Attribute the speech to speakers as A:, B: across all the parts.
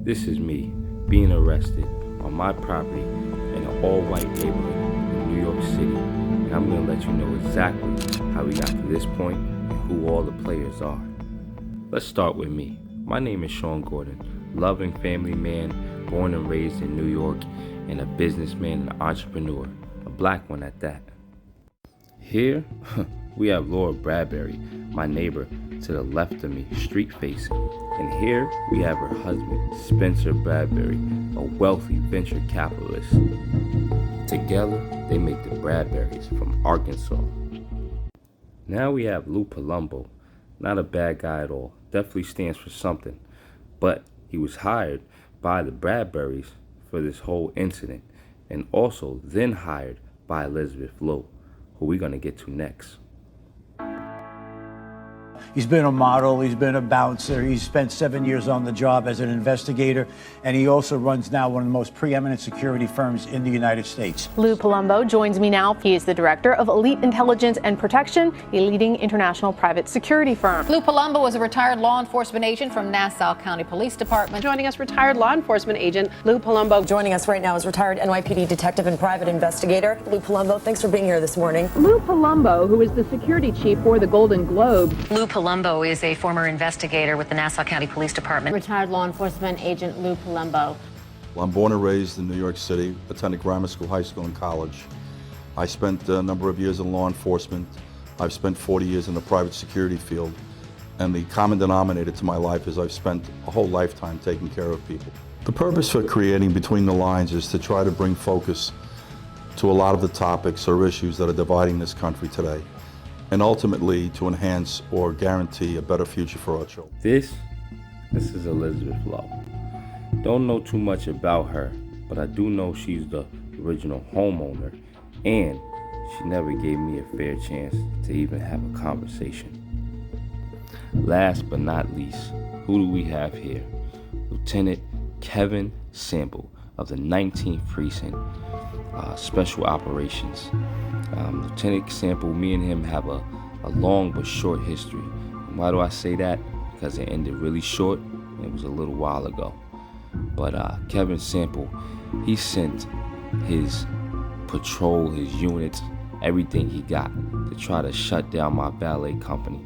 A: This is me being arrested on my property in an all-white neighborhood in New York City, and I'm going to let you know exactly how we got to this point and who all the players are. Let's start with me. My name is Sean Gordon, loving family man, born and raised in New York, and a businessman and entrepreneur, a black one at that. Here, we have Laura Bradbury, my neighbor to the left of me, street facing. And here we have her husband, Spencer Bradbury, a wealthy venture capitalist. Together, they make the Bradburys from Arkansas. Now we have Lou Palumbo, not a bad guy at all, definitely stands for something. But he was hired by the Bradburys for this whole incident, and also then hired by Elizabeth Lowe, who we're going to get to next.
B: He's been a model, he's been a bouncer, he's spent 7 years on the job as an investigator, and he also runs now one of the most preeminent security firms in the United States.
C: Lou Palumbo joins me now. He is the director of Elite Intelligence and Protection, a leading international private security firm.
D: Lou Palumbo is a retired law enforcement agent from Nassau County Police Department.
E: Joining us, retired law enforcement agent Lou Palumbo.
F: Joining us right now is retired NYPD detective and private investigator Lou Palumbo. Thanks for being here this morning.
C: Lou Palumbo, who is the security chief for the Golden Globe.
G: Lou Palumbo is a former investigator with the Nassau County Police Department.
H: Retired law enforcement agent Lou Palumbo.
I: Well, I'm born and raised in New York City, attended grammar school, high school, and college. I spent a number of years in law enforcement. I've spent 40 years in the private security field. And the common denominator to my life is I've spent a whole lifetime taking care of people. The purpose for creating Between the Lines is to try to bring focus to a lot of the topics or issues that are dividing this country today, and ultimately to enhance or guarantee a better future for our children.
A: This is Elizabeth Lowe. Don't know too much about her, but I do know she's the original homeowner, and she never gave me a fair chance to even have a conversation. Last but not least, who do we have here? Lieutenant Kevin Sample of the 19th Precinct, Special Operations. Lieutenant Sample, me and him have a long but short history. And why do I say that? Because it ended really short, and it was a little while ago. But Kevin Sample, he sent his patrol, his units, everything he got to try to shut down my valet company.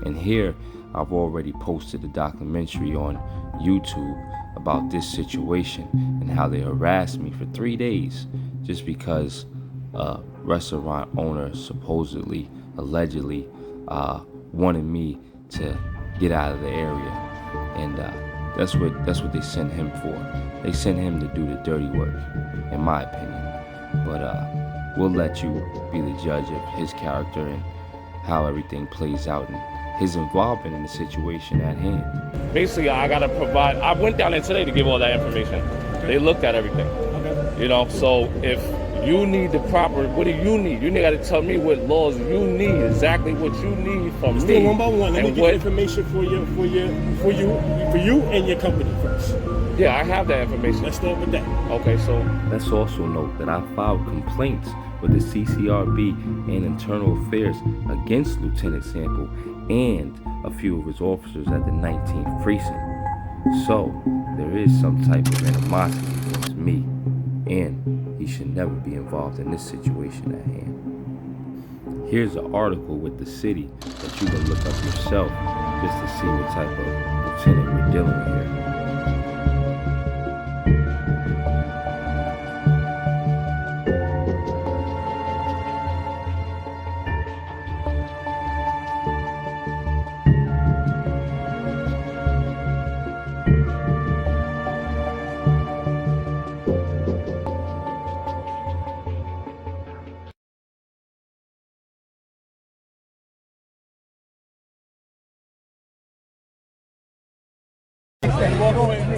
A: And here, I've already posted a documentary on YouTube about this situation and how they harassed me for 3 days just because a restaurant owner supposedly, allegedly, wanted me to get out of the area. And that's what they sent him for. They sent him to do the dirty work, in my opinion. But we'll let you be the judge of his character and how everything plays out and his involvement in the situation at hand.
J: Basically, I gotta provide. I went down there today to give all that information. Okay. They looked at everything. Okay. You know, so if you need the proper, what do you need? You gotta tell me what laws you need, exactly what you need from
K: Let's
J: me.
K: do one by one. Let me get information for you and your company first.
J: Yeah, I have that information.
K: Let's start with that.
J: Okay, so
A: let's also note that I filed complaints with the CCRB and Internal Affairs against Lieutenant Sample and a few of his officers at the 19th Precinct. So there is some type of animosity against me, and he should never be involved in this situation at hand. Here's an article with the city that you can look up yourself just to see what type of lieutenant we're dealing with here.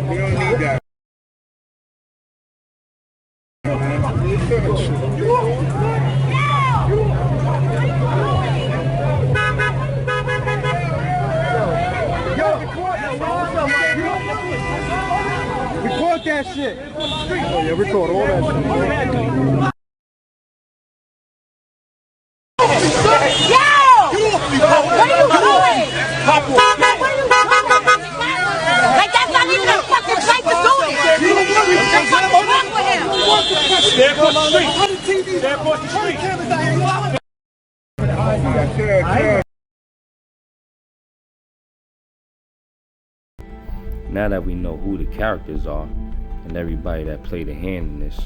L: We don't need that. Record that shit. Oh yeah, record all that shit.
M: What are you doing? What are you doing? Like, that's not even a fucking type of
K: Stay across the street. Stay across the street.
A: Now that we know who the characters are and everybody that played a hand in this,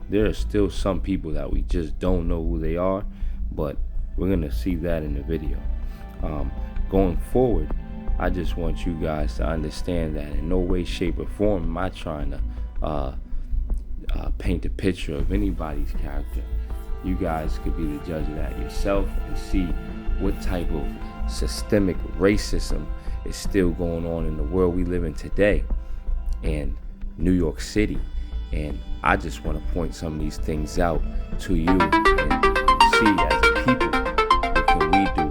A: there are still some people that we just don't know who they are, but we're gonna see that in the video. Going forward, I just want you guys to understand that in no way, shape, or form am I trying to paint a picture of anybody's character. You guys could be the judge of that yourself and see what type of systemic racism is still going on in the world we live in today in New York City. And I just want to point some of these things out to you and see as a people what can we do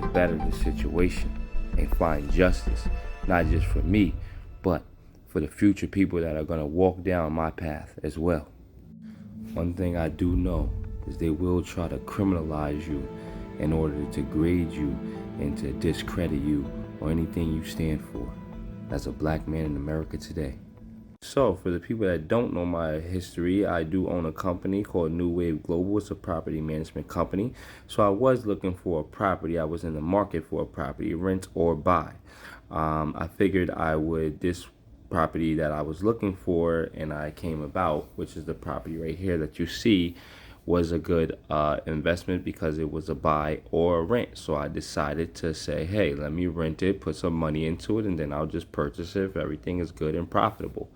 A: to better the situation and find justice, not just for me, but for the future people that are going to walk down my path as well. One thing I do know is they will try to criminalize you in order to grade you and to discredit you or anything you stand for as a black man in America today. So for the people that don't know my history, I do own a company called New Wave Global. It's a property management company. So I was looking for a property. I was in the market for a property, rent or buy. I figured this property that I was looking for and I came about, which is the property right here that you see, was a good investment because it was a buy or a rent. So I decided to say, hey, let me rent it, put some money into it, and then I'll just purchase it if everything is good and profitable.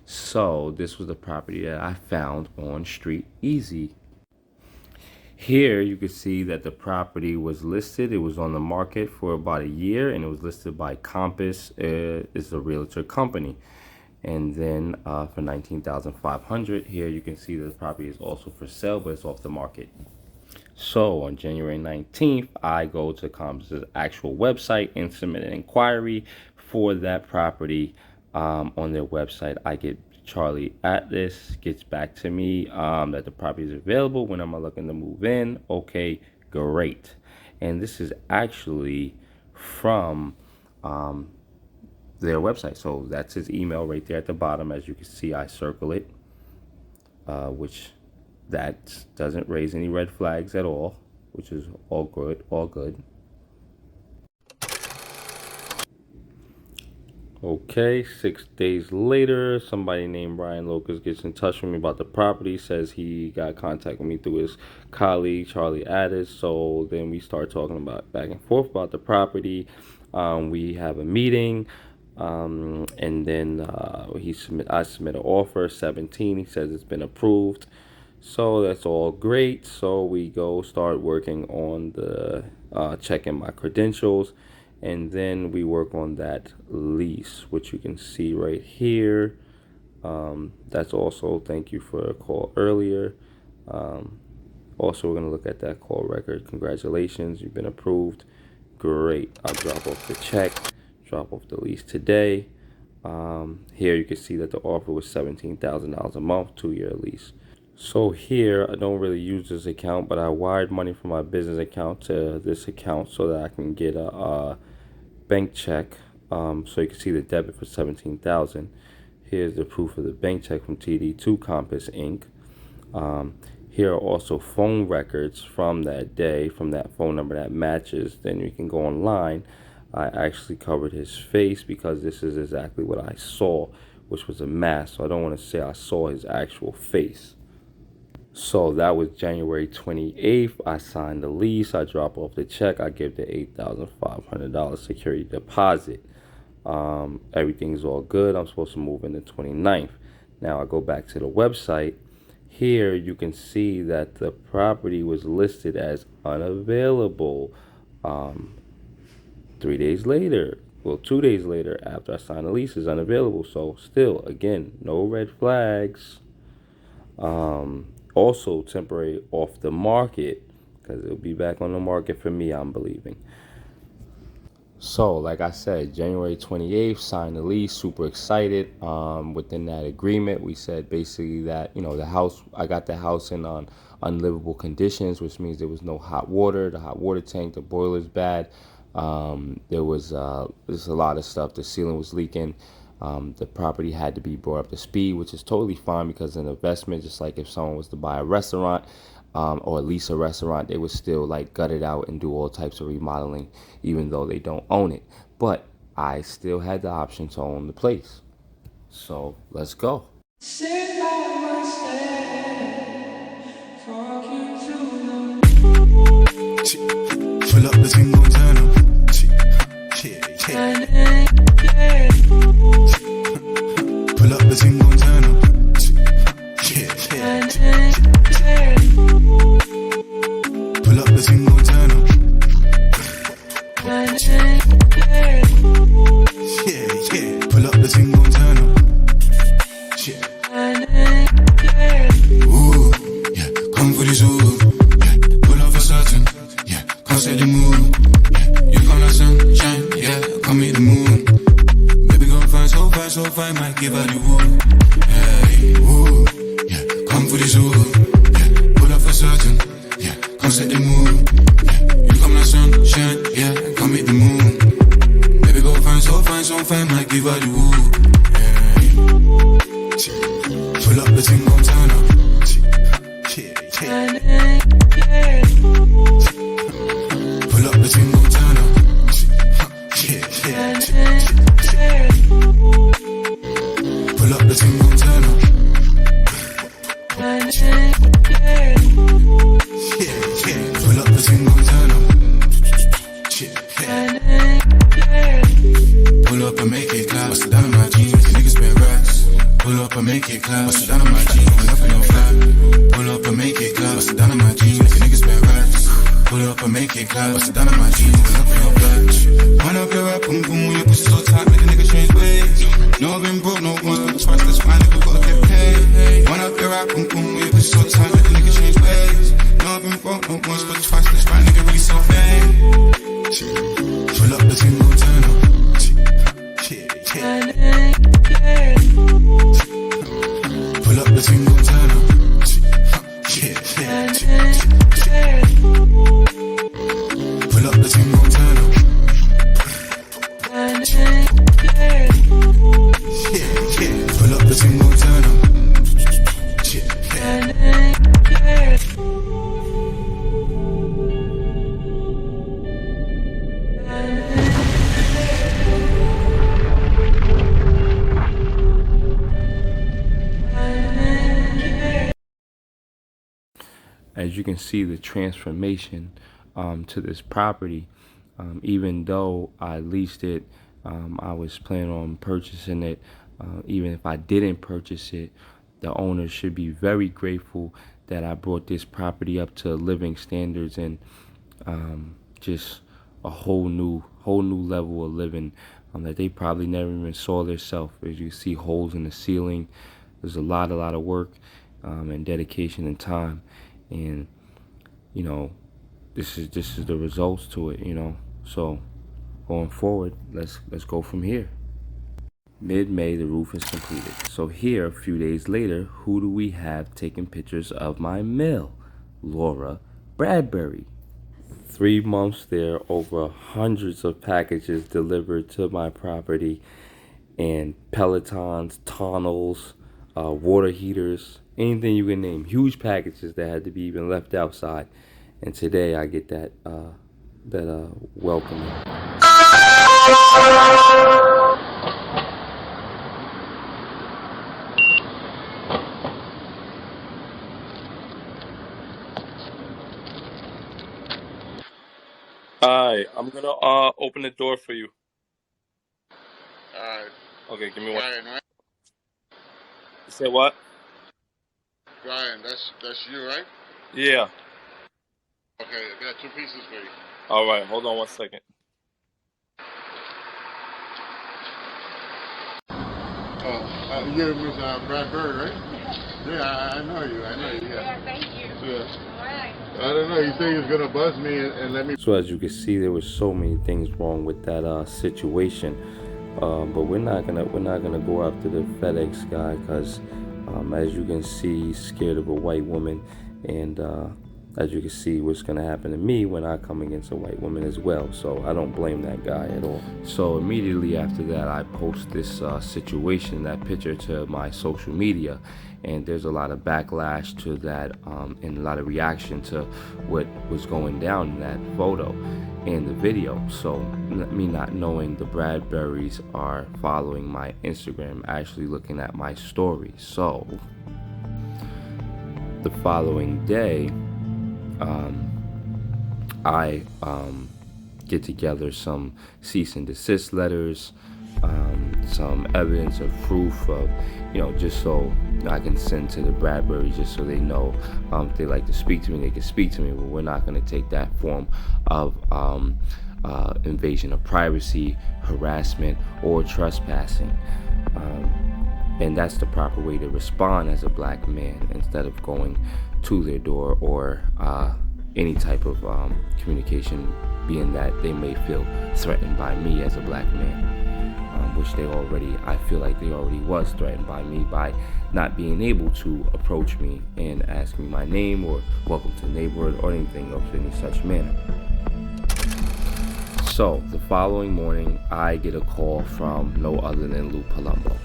A: So this was the property that I found on Street Easy. Here you can see that the property was listed. It was on the market for about a year, and it was listed by Compass. It's a realtor company. And then for $19,500, here you can see that the property is also for sale, but it's off the market. So on January 19th, I go to Compass's actual website and submit an inquiry for that property. On their website, I get Charlie at this, gets back to me that the property is available. When am I looking to move in? Okay, great. And this is actually from their website. So that's his email right there at the bottom. As you can see, I circle it, which that doesn't raise any red flags at all, which is all good, all good. Okay, 6 days later, somebody named Brian Locust gets in touch with me about the property, says he got contact with me through his colleague, Charlie Addis. So then we start talking about back and forth about the property. We have a meeting, and then I submit an offer, 17. He says it's been approved. So that's all great. So we go start working on the checking my credentials. And then we work on that lease, which you can see right here. That's also, thank you for a call earlier. Also, we're going to look at that call record. Congratulations, you've been approved. Great. I'll drop off the check, drop off the lease today. Here you can see that the offer was $17,000 a month, 2-year lease. So here, I don't really use this account, but I wired money from my business account to this account so that I can get a bank check. So you can see the debit for $17,000. Here's the proof of the bank check from TD to Compass Inc. Here are also phone records from that day, from that phone number that matches. Then you can go online. I actually covered his face because this is exactly what I saw, which was a mask. So I don't want to say I saw his actual face. So that was January 28th. I signed the lease. I drop off the check. I give the $8,500 security deposit. Everything's all good. I'm supposed to move in the 29th. Now I go back to the website. Here you can see that the property was listed as unavailable 3 days later. Well, 2 days later after I signed the lease, is unavailable. So still, again, no red flags. Also temporary off the market, because it'll be back on the market for me, I'm believing. So like I said, January 28th, signed the lease, super excited. Within that agreement, we said basically that, you know, the house, I got the house in unlivable conditions, which means there was no hot water. The hot water tank, the boiler's bad. There's a lot of stuff. The ceiling was leaking. The property had to be brought up to speed, which is totally fine because an investment, just like if someone was to buy a restaurant or lease a restaurant, they would still like gut it out and do all types of remodeling, even though they don't own it. But I still had the option to own the place. So let's go.
N: Pull up the single turn up. Pull up the single turn up. Pull up the single turn up. Pull up the single turn up. Ooh, yeah, come for this ooh. Yeah, pull up for certain. Yeah, can't say the mood. Yeah, you come like sunshine. Yeah, come meet the moon. Baby, gon' find so fine, might give her the woo. Hey, ooh, yeah, come for this ooh. Yeah, pull up for certain. Yeah, can't say the mood. Yeah, you come like sunshine. Yeah, come meet the moon. Baby, gon' find so fine, might give her the woo. Pull up the single turn up. Pull up the single turn up. Pull up the single turn up. Pull up the single turn up. Pull up and make it clap. Bust it down on my jeans. The niggas spend racks. Pull up and make it clap. Bust it down on my jeans. Pull up and no flat. Pull up and make it clap. Bust it down on my jeans. The niggas spend racks. Pull up and make it clap. Bust it down on my jeans. Pull up and no flat. Wind up your rap, boom boom. Your pussy so tight, make a nigga change ways. No, I've been broke, no once, but twice. That's fine, nigga, gotta get paid. Wind up your rap, boom boom. Your pussy so tight, make a nigga change ways. No, I've been broke, no once, but twice. That's fine, nigga, really so fame. Pull up the single turn up. Pull up the single turn up. Pull up the single turn up. Pull up the single turn up.
A: As you can see, the transformation to this property, even though I leased it, I was planning on purchasing it. Even if I didn't purchase it, the owner should be very grateful that I brought this property up to living standards and just a whole new level of living that they probably never even saw themselves. As you see, holes in the ceiling. There's a lot of work and dedication and time. And you know, this is the results to it, you know. So going forward, let's go from here. Mid-May, the roof is completed. So here, a few days later, who do we have taking pictures of my mail? Laura Bradbury. 3 months there, over hundreds of packages delivered to my property, and Pelotons, tonneaus, water heaters, anything you can name. Huge packages that had to be even left outside. And today I get that welcoming.
J: Hi, I'm gonna open the door for you.
O: Alright.
J: Okay, give me one.
O: Brian, right?
J: You said what?
O: Brian, that's you, right?
J: Yeah.
O: Okay, I got 2 pieces for you.
J: All right, hold on 1 second.
O: Oh, you're Miss Brad Bird, right? Yeah, I know you. Yeah.
P: Yeah, thank you.
O: Yeah.
P: All right.
O: I don't know. You said he was gonna buzz me and let me.
A: So as you can see, there was so many things wrong with that situation. But we're not gonna go after the FedEx guy because, as you can see, he's scared of a white woman, and as you can see, what's going to happen to me when I come against a white woman as well. So I don't blame that guy at all. So immediately after that, I post this situation, that picture, to my social media. And there's a lot of backlash to that and a lot of reaction to what was going down in that photo and the video. So me not knowing the Bradburys are following my Instagram, actually looking at my story. So the following day, I get together some cease and desist letters, some evidence of proof of, just so I can send to the Bradburys, just so they know if they like to speak to me, they can speak to me. But we're not going to take that form of invasion of privacy, harassment, or trespassing. And that's the proper way to respond as a black man, instead of going to their door or any type of communication, being that they may feel threatened by me as a black man, which I feel like they already was threatened by me by not being able to approach me and ask me my name or welcome to the neighborhood or anything of any such manner. So the following morning, I get a call from no other than Lou Palumbo.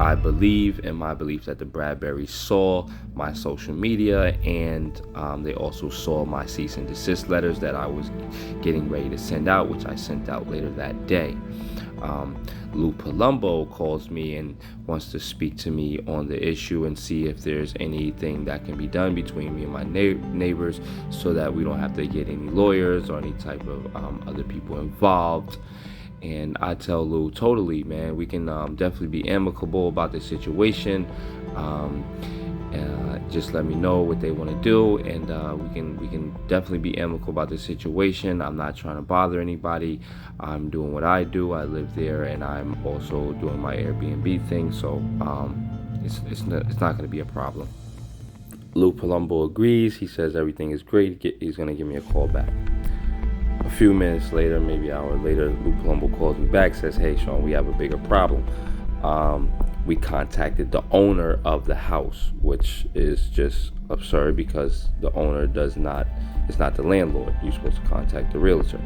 A: I believe in my belief that the Bradburys saw my social media, and they also saw my cease and desist letters that I was getting ready to send out, which I sent out later that day. Lou Palumbo calls me and wants to speak to me on the issue and see if there's anything that can be done between me and my neighbors, so that we don't have to get any lawyers or any type of other people involved. And I tell Lou, totally, man, we can definitely be amicable about the situation. Just let me know what they want to do, and we can definitely be amicable about the situation. I'm not trying to bother anybody. I'm doing what I do. I live there, and I'm also doing my Airbnb thing. So it's not going to be a problem. Lou Palumbo agrees. He says everything is great. He's going to give me a call back. A few minutes later, maybe an hour later, Lou Palumbo calls me back, says, "Hey, Sean, we have a bigger problem. We contacted the owner of the house," which is just absurd because the owner is not the landlord. You're supposed to contact the realtor.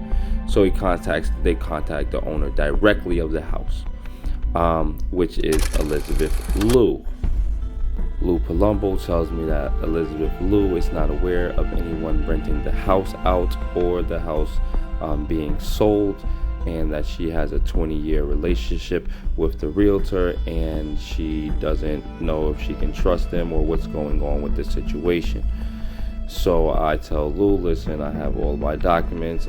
A: So they contact the owner directly of the house, which is Elizabeth Lou. Lou Palumbo tells me that Elizabeth Lou is not aware of anyone renting the house out or the house being sold, and that she has a 20-year relationship with the realtor, and she doesn't know if she can trust them or what's going on with the situation. So I tell Lou, listen, I have all my documents.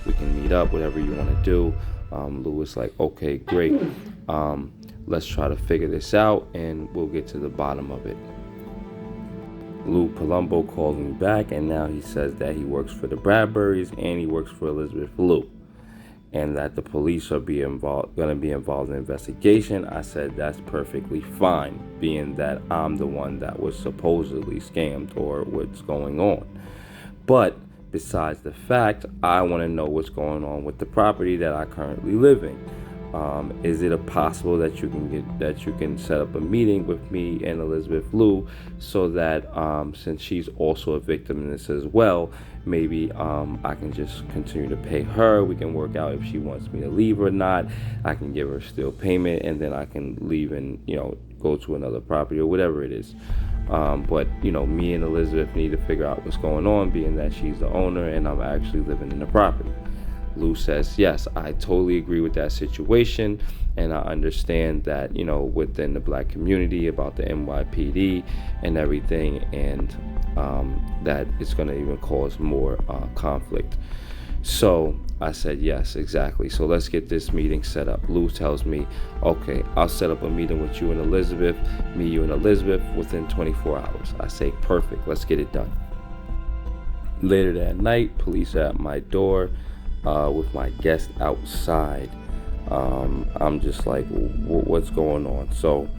A: We can meet up, whatever you want to do. Lou is like, okay, great. Let's try to figure this out, and we'll get to the bottom of it. Lou Palumbo calls me back, and now he says that he works for the Bradburys and he works for Elizabeth Lou, and that the police are going to be involved in the investigation. I said that's perfectly fine, being that I'm the one that was supposedly scammed or what's going on. But besides the fact, I want to know what's going on with the property that I currently live in. Is it possible that you can set up a meeting with me and Elizabeth Lou, so that since she's also a victim in this as well, maybe I can just continue to pay her. We can work out if she wants me to leave or not. I can give her still payment, and then I can leave and go to another property or whatever it is. But me and Elizabeth need to figure out what's going on, being that she's the owner and I'm actually living in the property. Lou says, yes, I totally agree with that situation, and I understand that, within the black community about the NYPD and everything, and that it's going to even cause more conflict. So I said, yes, exactly. So let's get this meeting set up. Lou tells me, okay, I'll set up a meeting with you and Elizabeth, you and Elizabeth, within 24 hours. I say, perfect, let's get it done. Later that night, police are at my door. With my guest outside. I'm just like, what's going on? So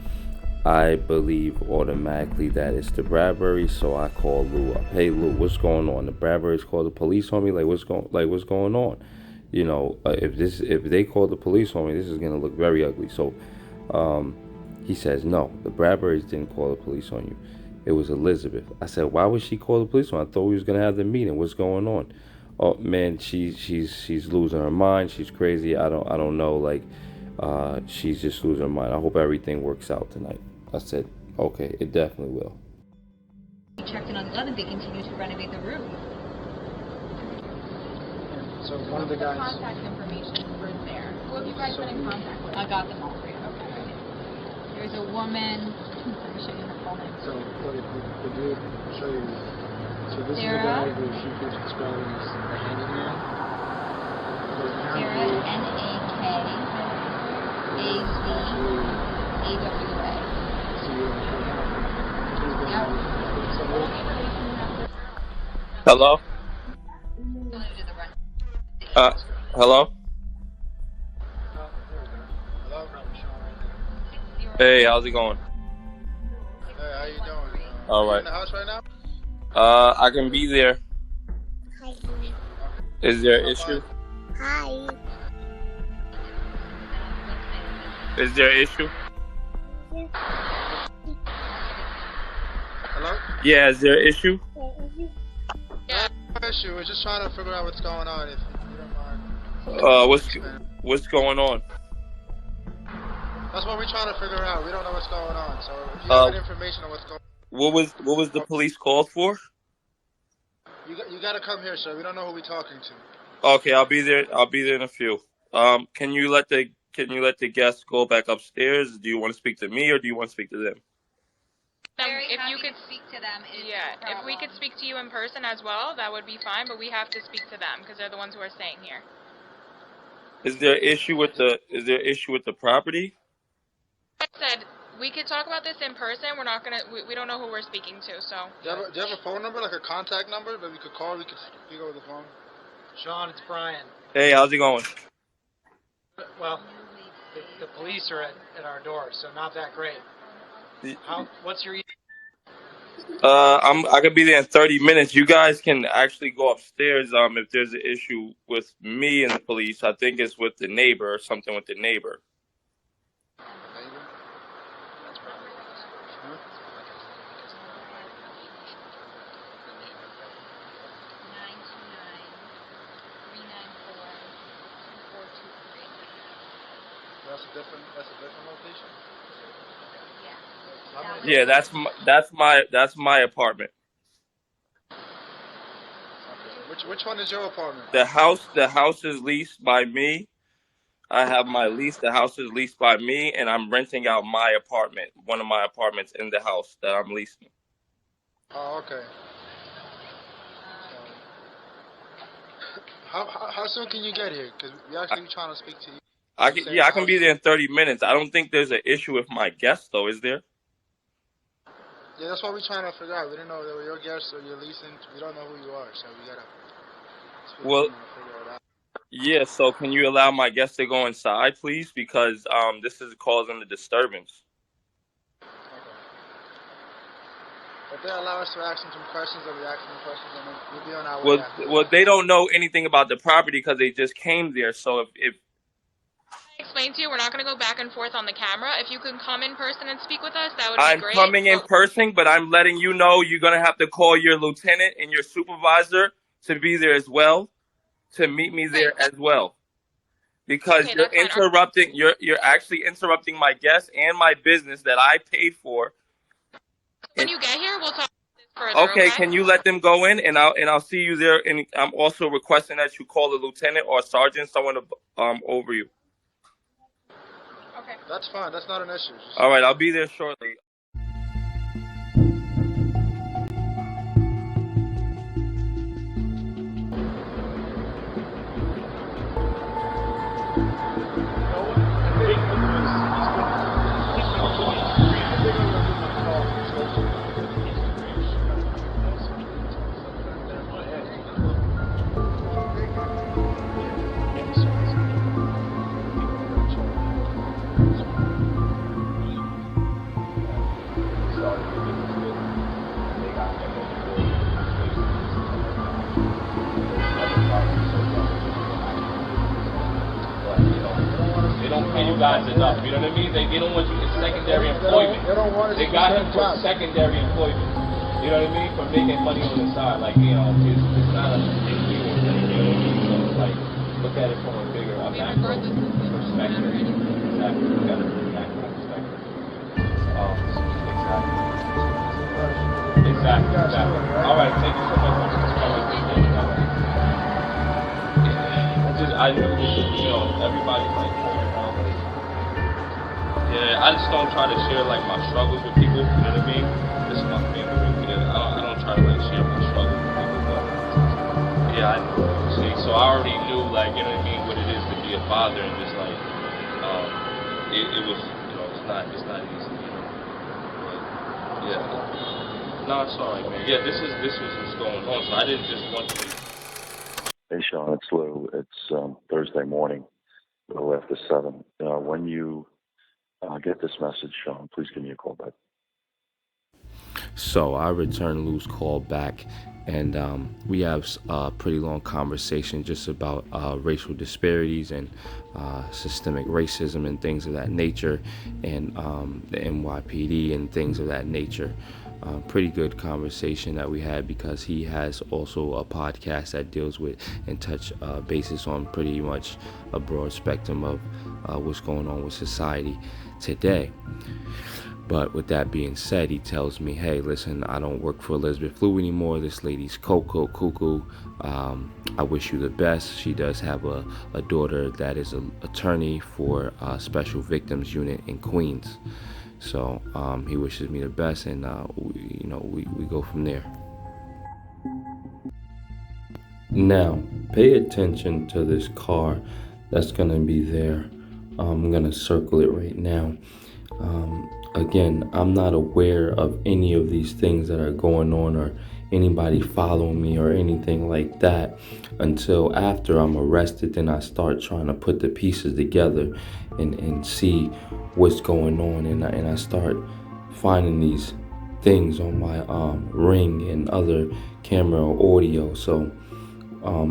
A: I believe automatically that it's the Bradburys. So I call Lou up. Hey Lou, what's going on? The Bradburys called the police on me. What's going on? If they call the police on me, this is gonna look very ugly. So he says, no, the Bradburys didn't call the police on you. It was Elizabeth. I said, why would she call the police when I thought we was gonna have the meeting? What's going on? Oh man, she's losing her mind. She's crazy. I don't know. Like, she's just losing her mind. I hope everything works out tonight. I said, okay, it definitely will.
P: We checked in on the other. They continue to renovate the roof.
Q: So one of the guys.
P: Contact information for there. Who have you guys been in contact with? I got them all for you. Okay. There's a woman. Let me show you her full name.
Q: So the dude show you. So this
P: Sarah?
Q: is the guy who she keeps describing as the handyman.
P: Sarah, N-A-K-A-Z-A-W-A.
J: Hello? Hello? Hey, how's it going?
O: Hey, how you doing?
J: All
O: You
J: right.
O: in the house right now?
J: I can be there. Is there an issue?
M: Hi.
J: Is there an issue?
O: Hello?
J: Yeah, is there an issue?
O: Yeah. No issue. We're just trying to figure out what's going on. If you don't mind.
J: What's going on?
O: That's what we're trying to figure out. We don't know what's going on. So if you have any information on what's going on.
J: What was the police called for?
O: You got to come here, sir. We don't know who we're talking to.
J: Okay, I'll be there. I'll be there in a few. Can you let the guests go back upstairs? Do you want to speak to me or do you want to speak to them?
P: If you could speak to them,
R: if we could speak to you in person as well, that would be fine. But we have to speak to them because they're the ones who are staying here.
J: Is there an issue with the property?
R: Like I said, we could talk about this in person. We're not gonna. We don't know who we're speaking to. So.
O: Do you have a phone number, like a contact number that we could call? We could speak over the phone.
Q: Sean, it's Brian.
J: Hey, how's it going?
Q: Well, the police are at our door, so not that great. What's your?
J: I could be there in 30 minutes. You guys can actually go upstairs. If there's an issue with me and the police, I think it's with the neighbor or something with the neighbor.
O: That's a different location.
J: Yeah, that's my apartment.
O: Okay. Which one is your apartment?
J: The house is leased by me. I have my lease. The house is leased by me, and I'm renting out my apartment, one of my apartments in the house that I'm leasing.
O: Oh, okay. How soon can you get here? Because we're actually trying to speak to you.
J: I can be there in 30 minutes. I don't think there's an issue with my guests, though, is there?
O: Yeah, that's what we're trying to figure out. We don't know if they were your guests or your leasing. We don't know who you are, so we gotta speak to them and figure it out.
J: Yeah. So can you allow my guests to go inside, please? Because this is causing the disturbance.
O: Okay. If they allow us to ask them some questions, then we ask them questions, and we'll be on our way.
J: Well, they don't know anything about the property because they just came there. So if
R: Explain to you, we're not going to go back and forth on the camera. If you can come in person and speak with us, that would be great.
J: I'm coming in person, but I'm letting you know you're going to have to call your lieutenant and your supervisor to be there as well, to meet me there as well. Because you're interrupting, you're actually interrupting my guests and my business that I paid for.
R: When you get here, we'll talk about this further.
J: Okay, can you let them go in and I'll see you there, and I'm also requesting that you call the lieutenant or sergeant, someone over you.
O: Okay. That's fine. That's not an issue.
J: All right, I'll be there shortly. what I mean? They don't want you in secondary employment. They got him for secondary employment. You know what I mean? For making money on the side. Like, you know, it's not a big deal. You know what I mean? So it's like, look at it from a bigger, macro perspective. Exactly. Look at it from a macro perspective. Exactly. All right, thank you so much. I knew, you know, everybody's like, yeah, I just don't try to share like my struggles with people, you know what I mean? This is my family, I don't try to like share my struggles with people, but yeah, I know. See, so I already knew, like, you know what I mean, what it is to be a father, and just like, it was, you know, it's not easy, you know, but yeah, no, it's alright, man. Yeah, this was what's going on, so I didn't just want to.
S: Hey, Sean, it's Lou. It's Thursday morning, a little after 7. When you get this message, Sean, please give me a call back.
A: So I returned Lou's call back, and we have a pretty long conversation just about racial disparities and systemic racism and things of that nature, and the NYPD and things of that nature. Pretty good conversation that we had, because he has also a podcast that deals with and touch bases on pretty much a broad spectrum of what's going on with society today. But with that being said, he tells me, hey, listen, I don't work for Elizabeth Lou anymore. This lady's cuckoo. I wish you the best. She does have a daughter that is an attorney for Special Victims Unit in Queens. So he wishes me the best, and we go from there. Now, pay attention to this car that's going to be there. I'm going to circle it right now. Again, I'm not aware of any of these things that are going on, or anybody following me or anything like that, until after I'm arrested. Then I start trying to put the pieces together and see what's going on, and I start finding these things on my ring and other camera or audio. So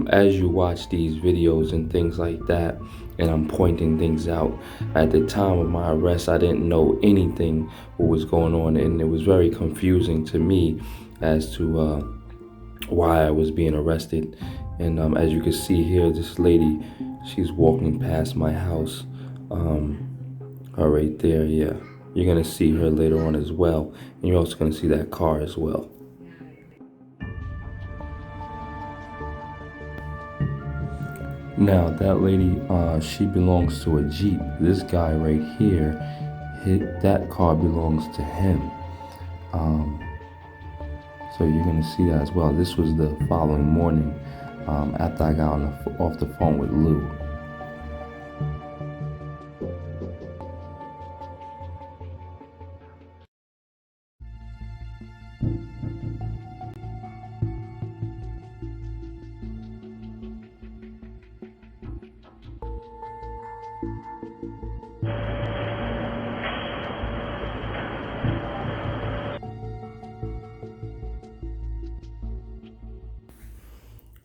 A: as you watch these videos and things like that, and I'm pointing things out, at the time of my arrest, I didn't know anything what was going on, and it was very confusing to me as to why I was being arrested. And as you can see here, this lady, she's walking past my house. Her right there, yeah. You're gonna see her later on as well, and you're also gonna see that car as well. Now that lady, she belongs to a Jeep. This guy right here, that car belongs to him. So you're gonna see that as well. This was the following morning, after I got off the phone with Lou.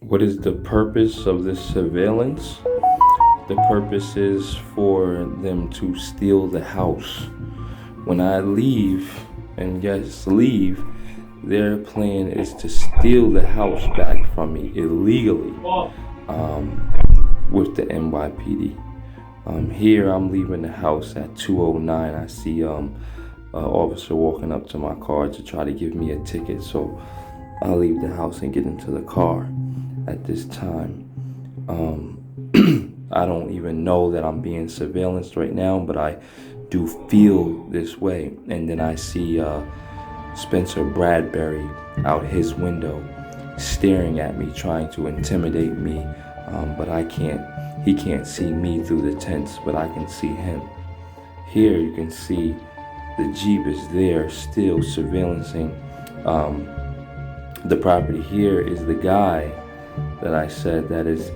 A: What is the purpose of this surveillance? The purpose is for them to steal the house. When I leave, and yes, leave, their plan is to steal the house back from me illegally with the NYPD. Here I'm leaving the house at 2:09. I see an officer walking up to my car to try to give me a ticket. So I'll leave the house and get into the car at this time. I don't even know that I'm being surveillanced right now, but I do feel this way. And then I see Spencer Bradbury out his window staring at me, trying to intimidate me, but he can't see me through the tents, but I can see him. Here you can see the Jeep is there still surveillancing the property. Here is the guy that I said that has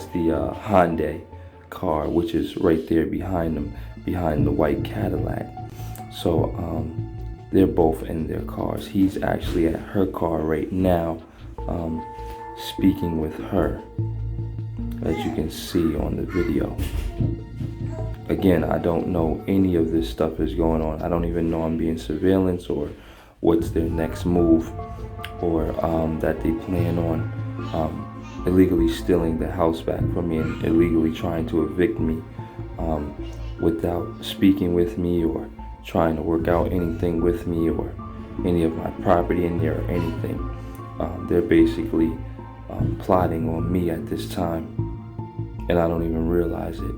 A: the Hyundai car, which is right there behind him, behind the white Cadillac. So they're both in their cars. He's actually at her car right now, speaking with her, as you can see on the video. Again, I don't know any of this stuff is going on. I don't even know I'm being surveillance or what's their next move, or that they plan on illegally stealing the house back from me and illegally trying to evict me without speaking with me or trying to work out anything with me or any of my property in there or anything. They're basically plotting on me at this time, and I don't even realize it.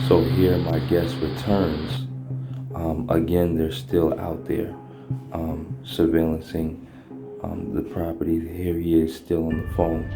A: So here my guest returns. Again, they're still out there surveillancing the property. Here he is still on the phone.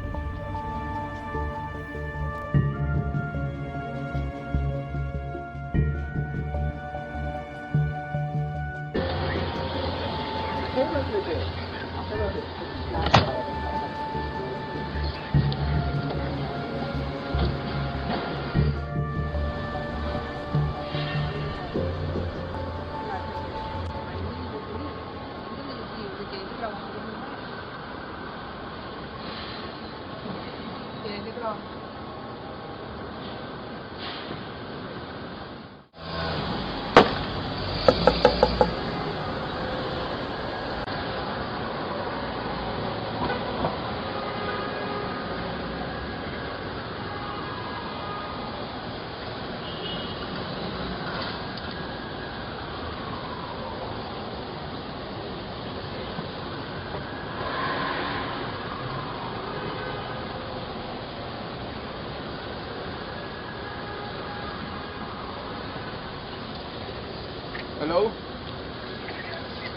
L: Hello?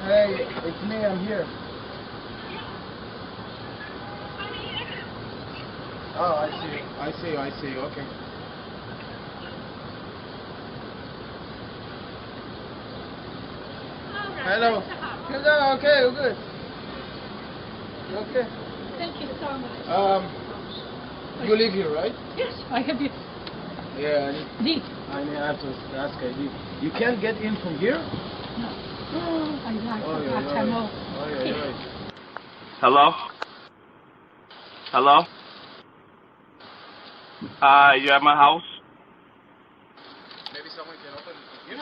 L: Hey, it's me, I'm here. Oh, I see, okay. Hello. Hello, okay, you're good. You okay?
P: Thank you so much.
L: You live here, right?
P: Yes, I have it.
L: Yeah, I have to ask you. You can't get in from here?
P: No. I like
J: Hello? Hello? You at my house?
L: Maybe someone can open here?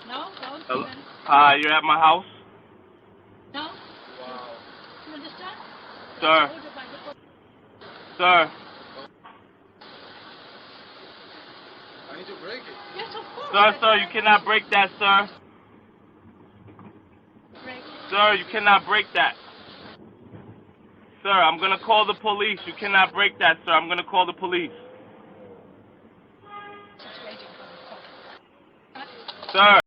P: No, don't.
J: Hello? You're at my house?
P: No.
L: Wow.
P: You understand?
J: Sir. Sir.
L: I need to break it.
P: Yes, of course.
J: Sir, you cannot break that, sir. Sir, you cannot break that. Sir, I'm going to call the police. You cannot break that, sir. I'm going to call the police. Sir.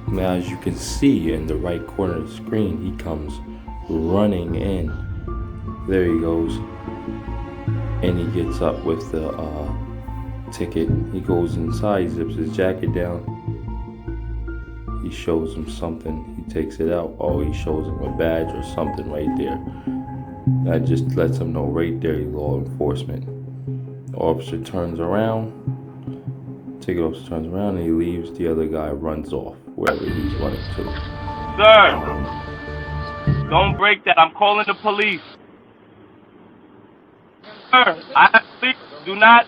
A: Now, as you can see in the right corner of the screen, he comes running in. There he goes. And he gets up with the ticket. He goes inside, he zips his jacket down. He shows him something. He takes it out. Oh, he shows him a badge or something right there. That just lets him know right there he's law enforcement. The officer turns around. Ticket officer turns around and he leaves. The other guy runs off wherever he's running to.
J: Sir, don't break that. I'm calling the police. Sir, do not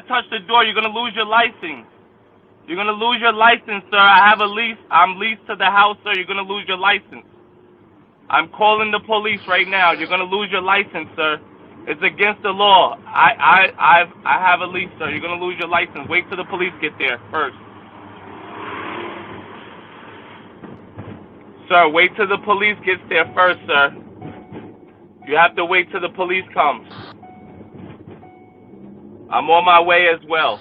J: touch the door. You're gonna lose your license. You're gonna lose your license, sir. I have a lease. I'm leased to the house, sir. You're gonna lose your license. I'm calling the police right now. You're gonna lose your license, sir. It's against the law. I have a lease, sir. You're gonna lose your license. Wait till the police get there first. Sir, wait till the police gets there first, sir. You have to wait till the police comes. I'm on my way as well.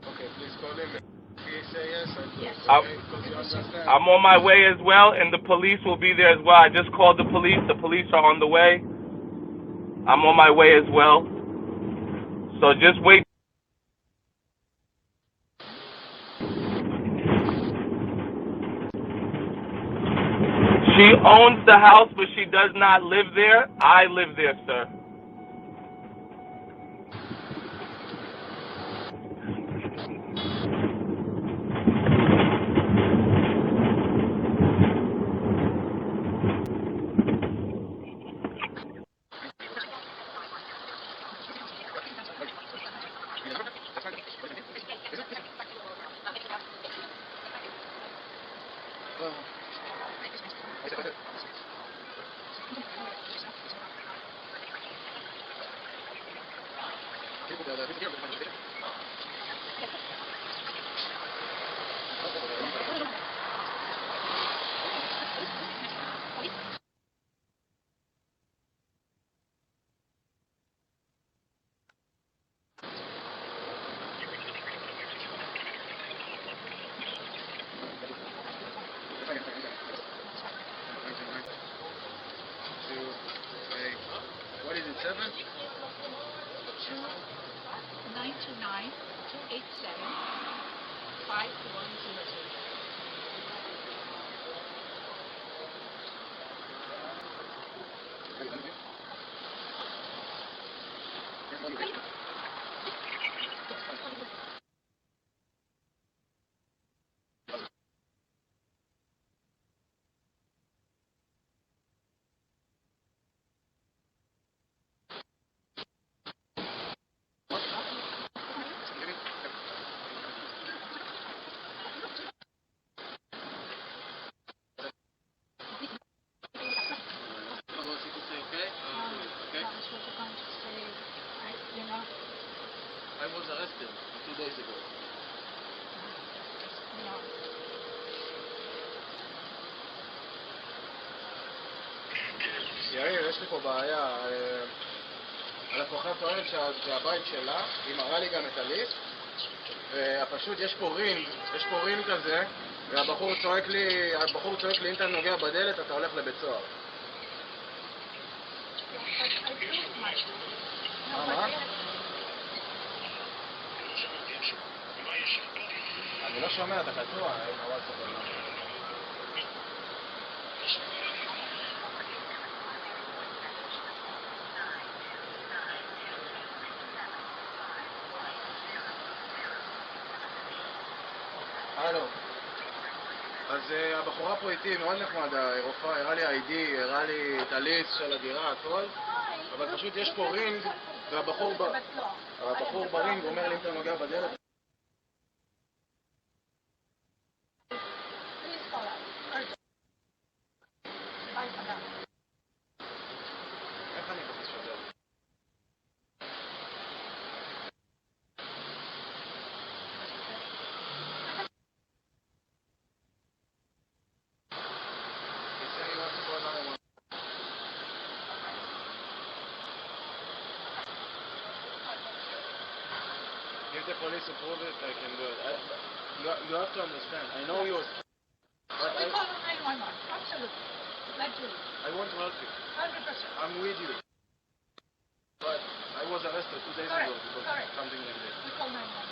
L: Okay, please call him. He say yes.
P: Yes.
J: I'm on my way as well, and the police will be there as well. I just called the police. The police are on the way. I'm on my way as well. So just wait. She owns the house, but she does not live there. I live there, sir.
O: What is it, 7?
P: 929-287-5102.
O: I was arrested 2 days ago. יאיר, יש לי פה בעיה. הלקוחה טוענת שהבית שלה, היא מראה לי גם את הליסט, ופשוט יש פה רינג כזה, והבחור צועק לי, אם אתה נוגע בדלת, אתה הולך לבית סוהר. מה? אני לא שומע, אתה קטוע, הלו. אז הבחורה פה איתי מאוד נחמדה, רופאה, הראה לי ID, הראה לי את הליסט של הדירה, הכל, אבל פשוט יש פה רינג, והבחור ברינג אומר לי אם אתה נוגע בדלת. איך אני חושב שזה? If the police approve it, I can do it. You have to understand. I know you're...
P: We call 911. Absolutely. Let's do it.
O: I want to help you.
P: 100%.
O: I'm with you. But I was arrested 2 days ago because of something like this.
P: We call 911.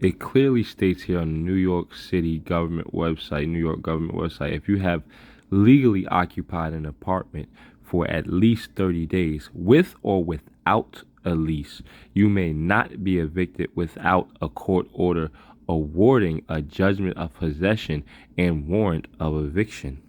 A: It clearly states here on the New York City government website, New York government website, if you have legally occupied an apartment for at least 30 days, with or without a lease, you may not be evicted without a court order awarding a judgment of possession and warrant of eviction.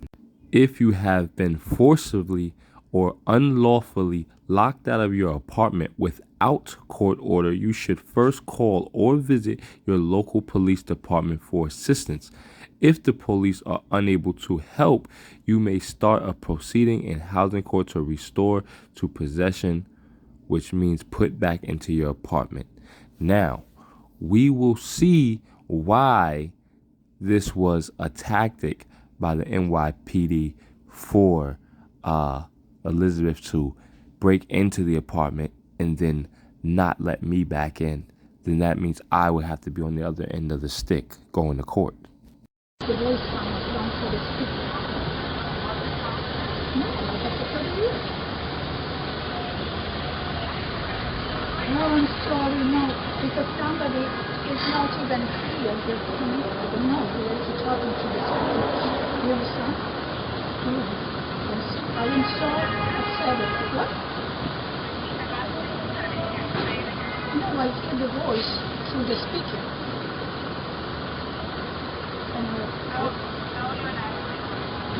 A: If you have been forcibly or unlawfully locked out of your apartment without court order, you should first call or visit your local police department for assistance. If the police are unable to help, you may start a proceeding in housing court to restore to possession, which means put back into your apartment. Now, we will see why this was a tactic by the NYPD for Elizabeth to break into the apartment and then not let me back in. Then that means I would have to be on the other end of the stick going to court.
M: The voice comes down to the speaker. No, I have to put it here. No, I'm sorry, no, because somebody is not even clear the police, no, they're talking to the speaker. You understand? Yes. I am so upset. What? No, I hear the voice through the speaker.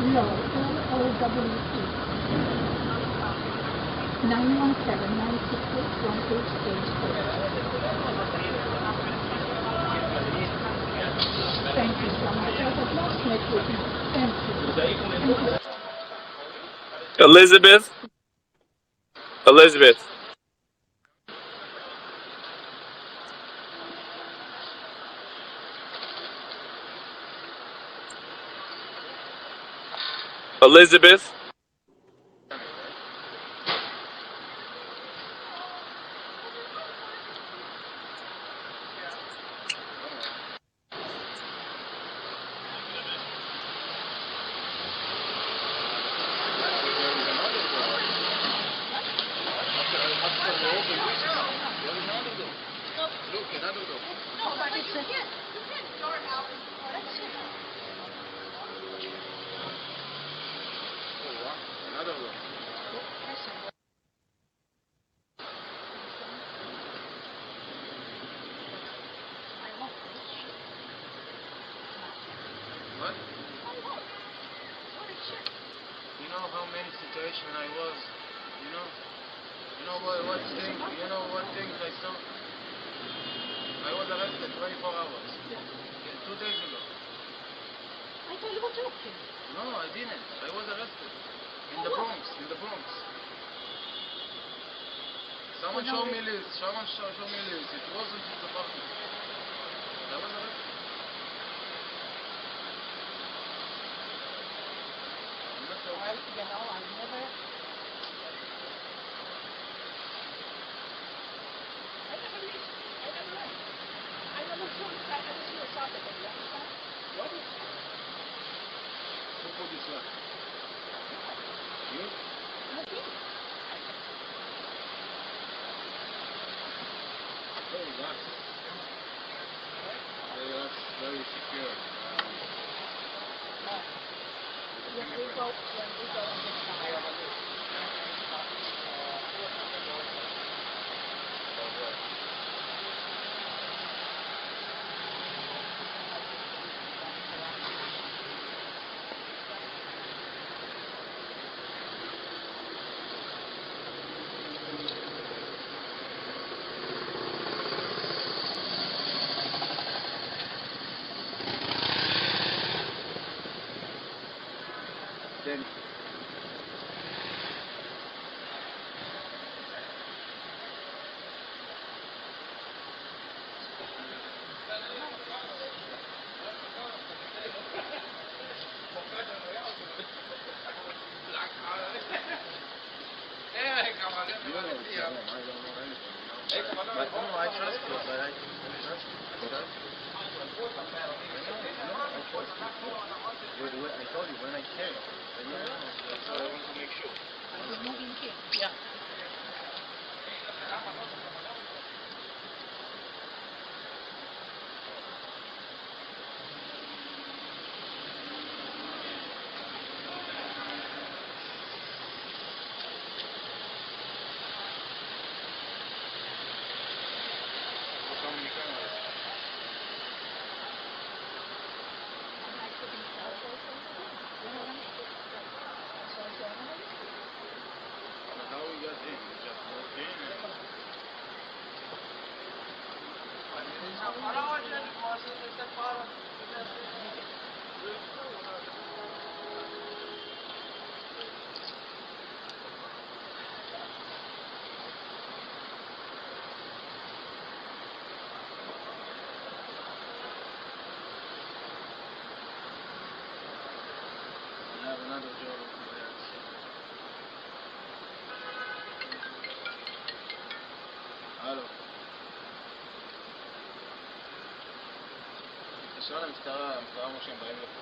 M: No, LOWE. 917-968-1884. Thank you so much. I have lost my equipment. Thank you.
J: Elizabeth? Elizabeth. Elizabeth?
O: What? You know how many situations I was, you know what thing, I saw? I was arrested 24 hours. Yeah, 2 days ago.
M: I thought you were joking.
O: No, I didn't. I was arrested. In the Bronx. Someone showed me list. It wasn't his apartment. I was arrested. Who put this one? You? Very relax. Very secure. Then I trust you, but I trust you. I told you when I came. So I want to make sure.
M: Yeah.
O: המשטרה למשטרה אמרו שהם באים לפה.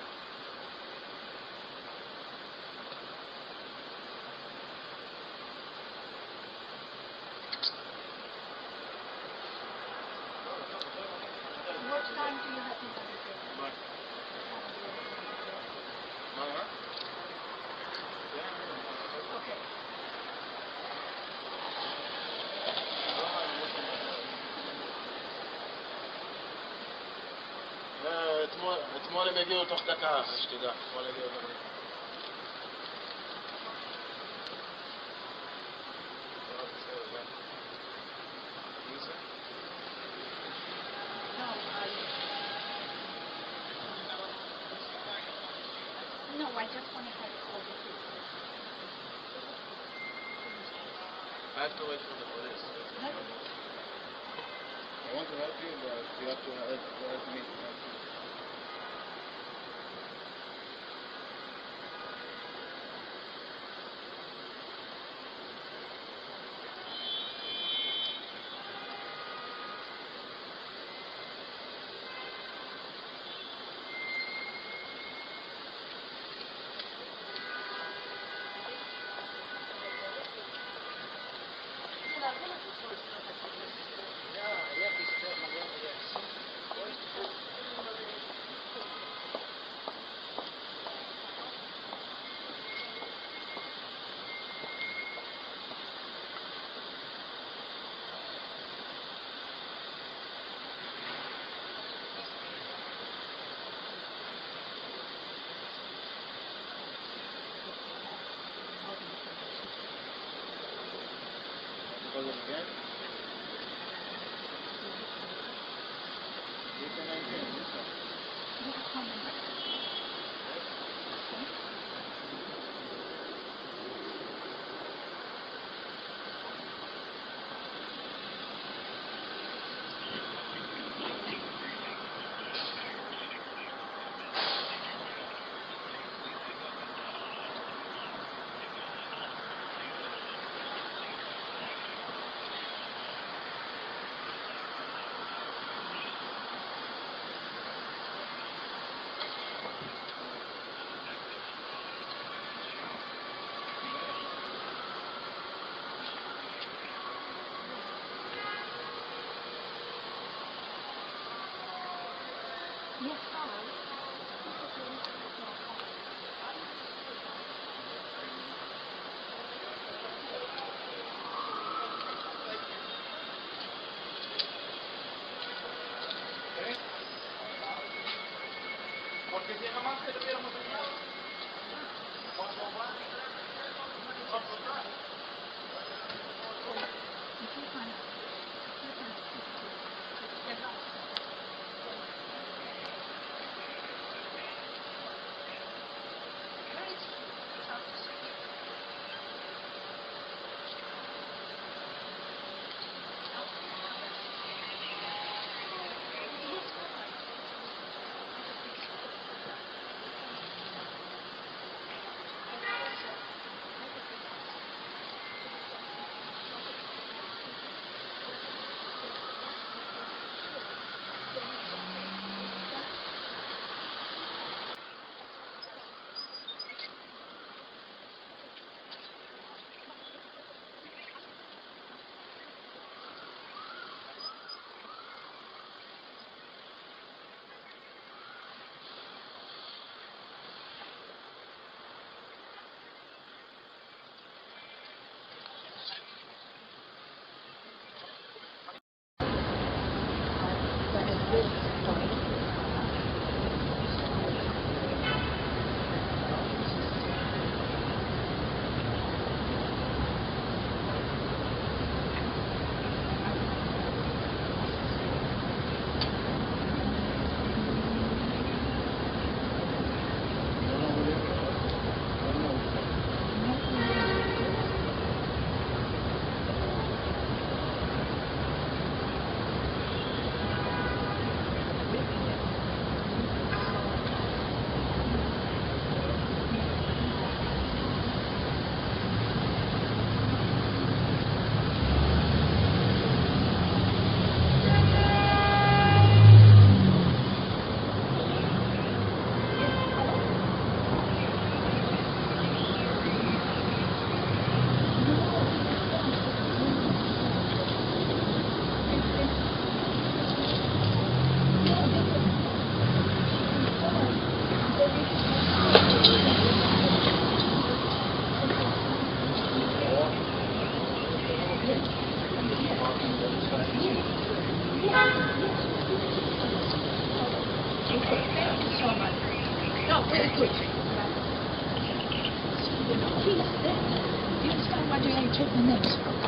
M: What time do you have to have it?
O: מה?
M: Okay.
O: אתמול הם הגיעו תוך דקה, אז שתדע, אתמול הגיעו תוך דקה.
M: No, I just want to have it called the police.
O: I have to wait for the police. I want to help you, but you have to help me to help you. Because of the game? You can maintain this one.
M: Yes, sir.
O: Porque si jamás que lo hubiéramos tenido.
M: everything. He's there. You understand why they took the names?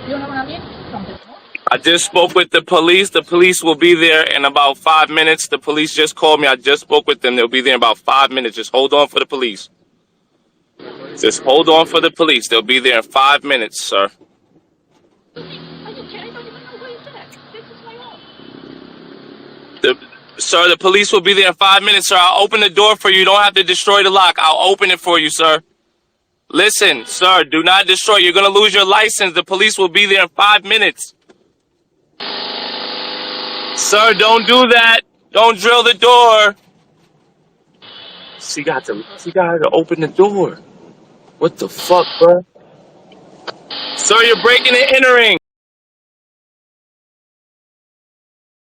M: You know what I mean? From the phone.
J: I just spoke with the police. The police will be there in about 5 minutes. The police just called me. I just spoke with them. They'll be there in about 5 minutes. Just hold on for the police. Just hold on for the police. They'll be there in 5 minutes, sir.
M: Are you kidding? I don't even know who is that. This is my own.
J: Sir, the police will be there in 5 minutes, sir. I'll open the door for you. You don't have to destroy the lock. I'll open it for you, sir. Listen, sir, do not destroy. You're going to lose your license. The police will be there in 5 minutes. Sir, don't do that. Don't drill the door. She got to open the door. What the fuck, bro? Sir, you're breaking and entering.